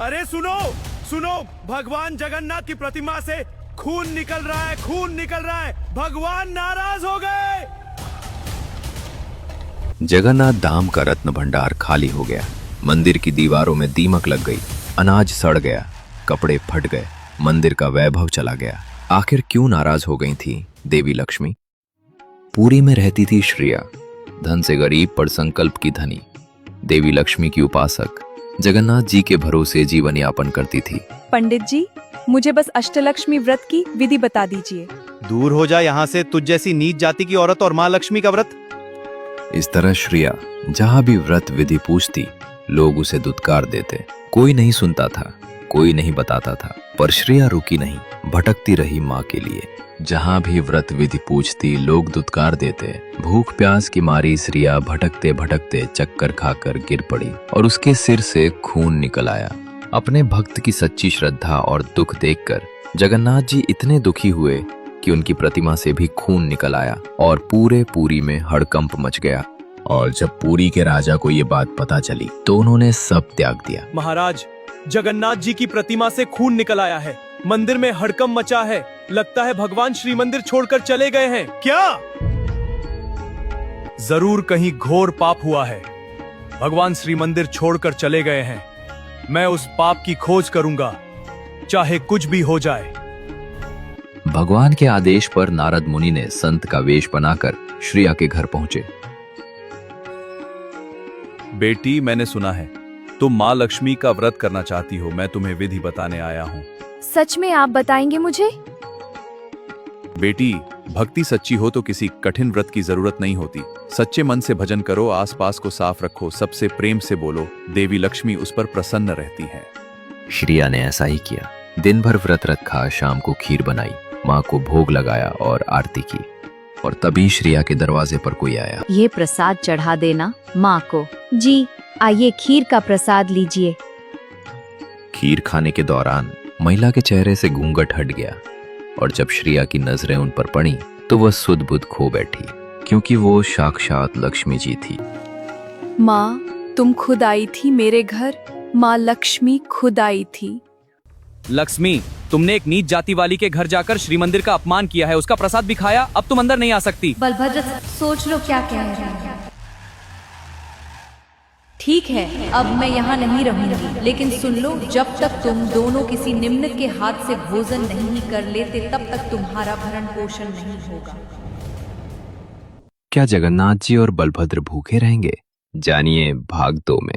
अरे सुनो सुनो, भगवान जगन्नाथ की प्रतिमा से खून निकल रहा है, खून निकल रहा है। भगवान नाराज हो गए। जगन्नाथ धाम का रत्न भंडार खाली हो गया। मंदिर की दीवारों में दीमक लग गई, अनाज सड़ गया, कपड़े फट गए, मंदिर का वैभव चला गया। आखिर क्यों नाराज हो गई थी देवी लक्ष्मी? पुरी में रहती थी श्रेया, धन से गरीब पर संकल्प की धनी। देवी लक्ष्मी की उपासक, जगन्नाथ जी के भरोसे जीवन यापन करती थी। पंडित जी, मुझे बस अष्टलक्ष्मी व्रत की विधि बता दीजिए। दूर हो जा यहाँ से, तुझ जैसी नीच जाति की औरत और माँ लक्ष्मी का व्रत। इस तरह श्रेया जहां भी व्रत विधि पूछती, लोग उसे दुत्कार देते। कोई नहीं सुनता था, कोई नहीं बताता था, पर श्रेया रुकी नहीं, भटकती रही माँ के लिए। जहां भी व्रत विधि पूछती, लोग दुत्कार देते। भूख प्यास की मारी श्रेया भटकते भटकते चक्कर खाकर गिर पड़ी और उसके सिर से खून निकल आया। अपने भक्त की सच्ची श्रद्धा और दुख देखकर जगन्नाथ जी इतने दुखी हुए कि उनकी प्रतिमा से भी खून निकल आया और पूरे पुरी में हड़कंप मच गया। और जब पुरी के राजा को ये बात पता चली तो उन्होंने सब त्याग दिया। महाराज, जगन्नाथ जी की प्रतिमा से खून निकल आया है, मंदिर में हड़कंप मचा है। लगता है भगवान श्री मंदिर छोड़कर चले गए हैं। क्या? जरूर कहीं घोर पाप हुआ है। भगवान श्री मंदिर छोड़कर चले गए हैं। मैं उस पाप की खोज करूंगा, चाहे कुछ भी हो जाए। भगवान के आदेश पर नारद मुनि ने संत का वेश बनाकर श्रेया के घर पहुंचे। बेटी, मैंने सुना है तुम माँ लक्ष्मी का व्रत करना चाहती हो। मैं तुम्हें विधि बताने आया हूँ। सच में आप बताएंगे मुझे? बेटी, भक्ति सच्ची हो तो किसी कठिन व्रत की जरूरत नहीं होती। सच्चे मन से भजन करो, आसपास को साफ रखो, सबसे प्रेम से बोलो, देवी लक्ष्मी उस पर प्रसन्न रहती है। श्रेया ने ऐसा ही किया। दिन भर व्रत रखा, शाम को खीर बनाई, माँ को भोग लगाया और आरती की। और तभी श्रेया के दरवाजे पर कोई आया। ये प्रसाद चढ़ा देना माँ को। जी, आइए खीर का प्रसाद लीजिए। खीर खाने के दौरान महिला के चेहरे से घूंघट हट गया और जब श्रेया की नजरें उन पर पड़ी तो वह सुध बुध खो बैठी, क्योंकि वो साक्षात लक्ष्मी जी थी। माँ, तुम खुद आई थी मेरे घर। माँ लक्ष्मी खुद आई थी। लक्ष्मी, तुमने एक नीच जाति वाली के घर जाकर श्री मंदिर का अपमान किया है, उसका प्रसाद भी खाया, अब तुम अंदर नहीं आ सकती। बलभद्र, सोच लो क्या कह रहे हैं। ठीक है, अब मैं यहाँ नहीं रहूंगी, लेकिन सुन लो, जब तक तुम दोनों किसी निम्न के हाथ से भोजन नहीं कर लेते तब तक तुम्हारा भरण पोषण नहीं होगा। क्या जगन्नाथ जी और बलभद्र भूखे रहेंगे? जानिए भाग 2 में।